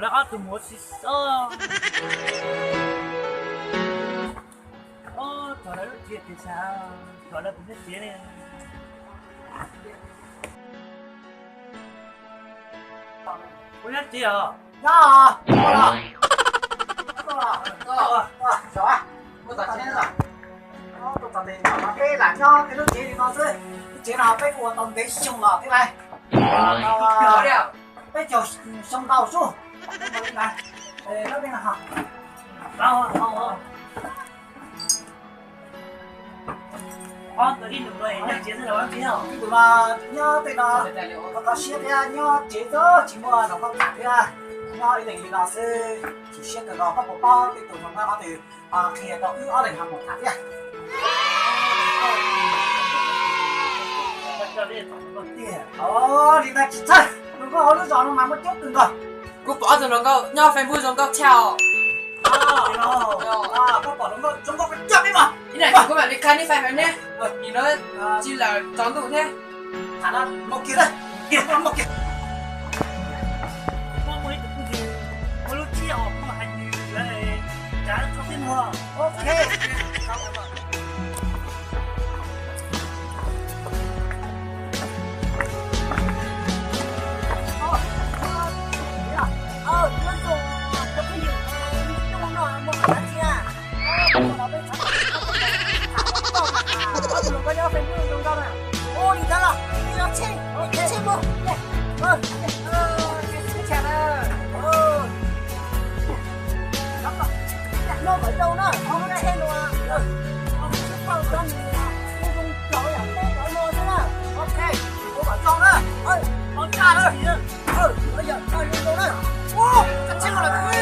nhỏ là từ một xí sơ. Thỏ là lúc chuyện thì sao? Thỏ là cũng biết chuyện này. Có nhất chị à? Đó, đó. Rồi, tôi tập thế rồi. Tôi tập thì nó cái là cho cái lúc chế thì nó rơi. Chế nào cái của tổng cái sông lọ thế này. Cái chỗ sông đầu xuống. Này, nó bên là học. Con tôi đi được rồi, nhắc chế rồi em biết không? Cái là nhớ tên là nó xếp ra nhớ chế đó chỉ mua nó có thẳng ra. Nhớ ý định thì nó sẽ chỉ xếp cái đó có một bao cái tụi nó có từ khi nó cứ ở đây hàng một thẳng ra. Đi này chị chơi, đừng có hối nó mà một chút đừng rồi. Cô bỏ rồi nó có nhau phải vui rồi có chào. Có bỏ nó chúng có cái chậm đi mà. Cái này có bạn đi khai đi phải phải nè. Thì nó chỉ là tròn tụ thế. Thả ra một kia đây, một kia. Con mới được cái gì? Có lúc chia học mà hành như vậy, trả cho tiền hoa. Ok. Ô đi ra rồi, đi ra trên luôn. Cái chả là, nó ở đâu nữa? Không có trên đâu à? Không có con gì à? Không dùng chỗ là cái chỗ thế nào? Ok, cô bảo con đó. Con cha đó. Bây giờ con đi đâu nữa? Ô, chắc chắn là